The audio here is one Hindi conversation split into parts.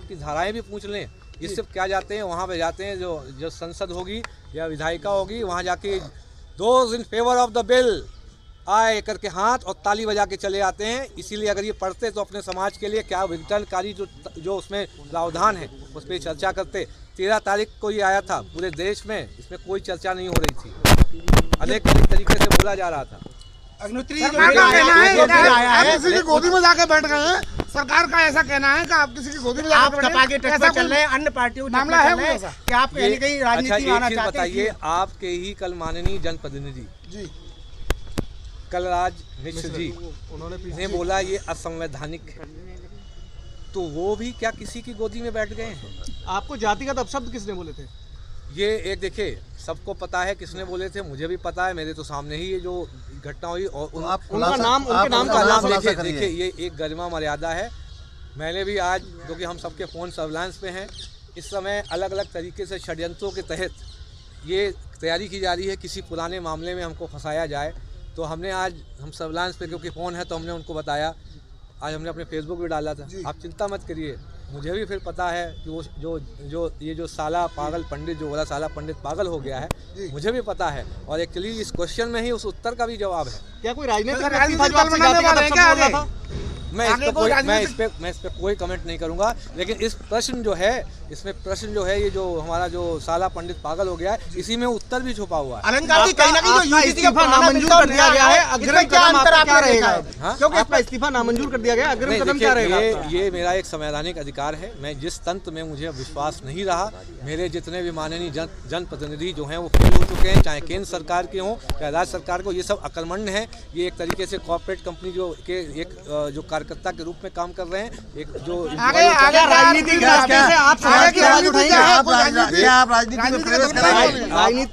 की धाराएं भी पूछ लें। ये सिर्फ क्या जाते हैं वहाँ पे जाते हैं, जो संसद होगी या विधायिका होगी वहाँ जाके those in favour of the bill आए करके हाथ और ताली बजा के चले आते हैं। इसीलिए अगर ये पढ़ते तो अपने समाज के लिए क्या विघटनकारी जो उसमें प्रावधान है उस पर चर्चा करते। 13 तारीख को ये आया था पूरे देश में, इसमें कोई चर्चा नहीं हो रही थी, अनेक तरीके से बोला जा रहा था। अग्निहोत्री किसी की गोदी में जाके बैठ गए हैं। सरकार का ऐसा कहना है कि आप किसी की गोदी में आप कपा के टच पे चल रहे हैं, अन्य पार्टियों मामला है कि आप कहीं कहीं राजनीति में आना चाहते हैं। बताइए, आपके ही कल माननीय जनप्रतिनिधि जी कलराज मिश्र जी ने बोला ये असंवैधानिक है, तो वो भी क्या किसी की गोदी में बैठ गए हैं? आपको जातिगत अपशब्द किसने बोले थे? ये एक देखिए, सबको पता है किसने बोले थे, मुझे भी पता है, मेरे तो सामने ही ये जो घटना हुई और उनका नाम, उनके नाम का नाम देखिए ये एक गरिमा मर्यादा है। मैंने भी आज, क्योंकि हम सबके फ़ोन सर्विलांस पे हैं, इस समय अलग अलग तरीके से षड्यंत्रों के तहत ये तैयारी की जा रही है किसी पुराने मामले में हमको फंसाया जाए। तो हमने आज, हम सर्विलांस पे क्योंकि फ़ोन है तो हमने उनको बताया, आज हमने अपने फेसबुक पे डाला था। आप चिंता मत करिए, मुझे भी फिर पता है कि वो जो साला पागल पंडित जो बोला साला पंडित पागल हो गया है, मुझे भी पता है। और एक्चुअली इस क्वेश्चन में ही उस उत्तर का भी जवाब है। क्या कोई राजनीतिक मैं इस पे कोई कमेंट नहीं करूंगा, लेकिन इस प्रश्न जो है, इसमें प्रश्न जो है, ये जो हमारा जो साला पंडित पागल हो गया है, इसी में उत्तर भी छुपा हुआ है। अलंकार जी, कहीं ना कहीं जो यूजीसी का नामंजूर कर दिया गया है, अग्रिम कदम आपका क्या रहेगा? क्योंकि आपका इस्तीफा नामंजूर कर दिया गया, अग्रिम कदम क्या रहेगा? ये मेरा एक संवैधानिक अधिकार है। मैं जिस तंत्र में मुझे विश्वास नहीं रहा, मेरे जितने भी माननीय जनप्रतिनिधि जो हैं वो फेल हो चुके हैं, चाहे केंद्र सरकार के हों चाहे राज्य सरकार को, ये सब अकलमंड हैं। ये एक तरीके से कॉर्पोरेट कंपनी जो कार्यकर्ता के रूप में काम कर रहे हैं, एक जो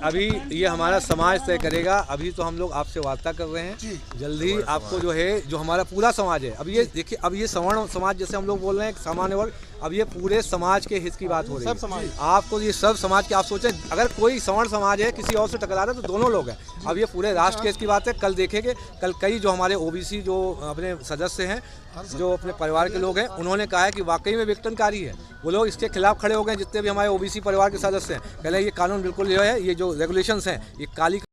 अभी ये हमारा समाज तय करेगा। अभी तो हम लोग आपसे वार्ता कर रहे हैं, जल्दी आपको जो है, जो हमारा पूरा समाज है, अब ये देखिए, अब ये सवर्ण समाज जैसे हम लोग बोल रहे हैं सामान्य वर्ग, अब ये पूरे समाज के हित की बात हो रही है। आपको ये सब समाज के, आप सोचें अगर कोई सवर्ण समाज है किसी और से टकरा रहा है तो दोनों लोग हैं। अब ये पूरे राष्ट्र के हित की बात है। कल देखेंगे, कल कई जो हमारे ओबीसी जो अपने सदस्य हैं, जो अपने परिवार के लोग हैं, उन्होंने कहा है कि वाकई में विघटनकारी है। वो लोग इसके खिलाफ खड़े हो गए, जितने भी हमारे ओबीसी परिवार के सदस्य हैं। पहले ये कानून बिल्कुल जो है, ये जो रेगुलेशंस हैं, ये काली